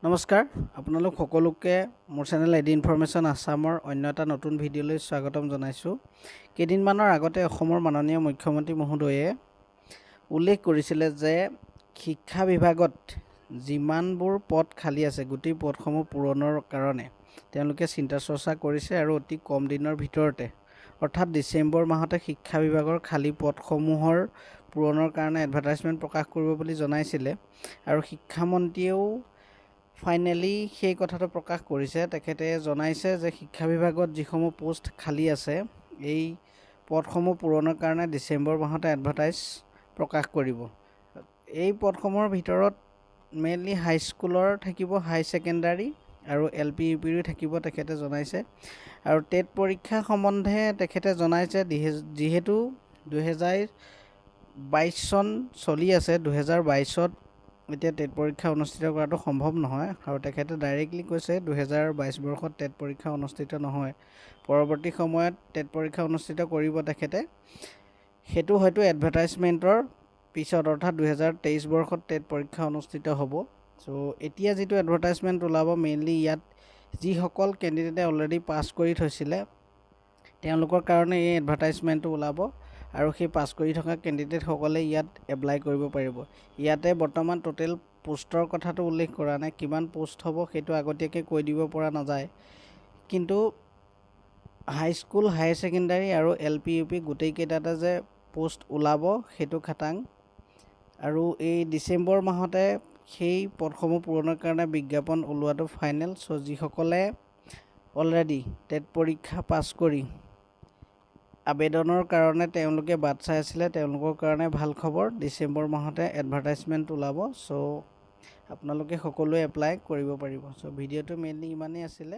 নমস্কাৰ আপোনালোক সকলোকে মোৰ চেনেল এডি ইনফৰমেশ্যন আসামৰ অন্য এটা নতুন ভিডিঅ'লৈ স্বাগতম জনাইছোঁ। কেইদিনমানৰ আগতে অসমৰ মাননীয় মুখ্যমন্ত্ৰী মহোদয়ে উল্লেখ কৰিছিলে যে শিক্ষা বিভাগত যিমানবোৰ পদ খালী আছে গোটেই পদসমূহ পূৰণৰ কাৰণে তেওঁলোকে চিন্তা চৰ্চা কৰিছে আৰু অতি কম দিনৰ ভিতৰতে অৰ্থাৎ ডিচেম্বৰ মাহতে শিক্ষা বিভাগৰ খালী পদসমূহৰ পূৰণৰ কাৰণে এডভাৰটাইজমেণ্ট প্ৰকাশ কৰিব বুলি জনাইছিলে আৰু শিক্ষামন্ত্ৰীয়েও ফাইনেলি সেই কথাটো প্ৰকাশ কৰিছে। তেখেতে জনাইছে যে শিক্ষা বিভাগত যিসমূহ পোষ্ট খালী আছে এই পদসমূহ পূৰণৰ কাৰণে ডিচেম্বৰ মাহতে এডভাৰটাইজ প্ৰকাশ কৰিব। এই পদসমূহৰ ভিতৰত মেইনলি হাইস্কুলৰ থাকিব, হাই ছেকেণ্ডাৰী আৰু LP UPৰো থাকিব তেখেতে জনাইছে। আৰু টেট পৰীক্ষা সম্বন্ধে তেখেতে জনাইছে যিহেতু 2022 চন চলি আছে, 2022ত এতিয়া টেট পৰীক্ষা অনুষ্ঠিত কৰাটো সম্ভৱ নহয় আৰু তেখেতে ডাইৰেক্টলি কৈছে 2022 বৰ্ষত টেট পৰীক্ষা অনুষ্ঠিত নহয়, পৰৱৰ্তী সময়ত টেট পৰীক্ষা অনুষ্ঠিত কৰিব তেখেতে। সেইটো হয়তো এডভাৰটাইজমেণ্টৰ পিছত অৰ্থাৎ 2023 বৰ্ষত টেট পৰীক্ষা অনুষ্ঠিত হ'ব। চ' এতিয়া যিটো এডভাৰটাইজমেণ্ট ওলাব মেইনলি ইয়াত যিসকল কেণ্ডিডেটে অলৰেডি পাছ কৰি থৈছিলে তেওঁলোকৰ কাৰণে এই এডভাৰটাইজমেণ্টটো ওলাব আৰু সেই পাছ কৰি থকা কেণ্ডিডেটসকলে ইয়াত এপ্লাই কৰিব পাৰিব। ইয়াতে বৰ্তমান টোটেল পোষ্টৰ কথাটো উল্লেখ কৰা নাই, কিমান পোষ্ট হ'ব সেইটো আগতীয়াকৈ কৈ দিব পৰা নাযায়, কিন্তু হাইস্কুল, হায়াৰ ছেকেণ্ডাৰী আৰু LP UP গোটেইকেইটাতে যে পোষ্ট ওলাব সেইটো খাটাং। আৰু এই ডিচেম্বৰ মাহতে সেই পদসমূহ পূৰণৰ কাৰণে বিজ্ঞাপন ওলোৱাটো ফাইনেল। চ' যিসকলে অলৰেডি টেট পৰীক্ষা পাছ কৰি আবেদনৰ কাৰণে তেওঁলোকে বাট চাই আছিলে তেওঁলোকৰ কাৰণে ভাল খবৰ, ডিচেম্বৰ মাহতে এডভাৰটাইজমেণ্ট ওলাব। চ' আপোনালোকে সকলোৱে এপ্লাই কৰিব পাৰিব। চ' ভিডিঅ'টো মেইনলি ইমানেই আছিলে।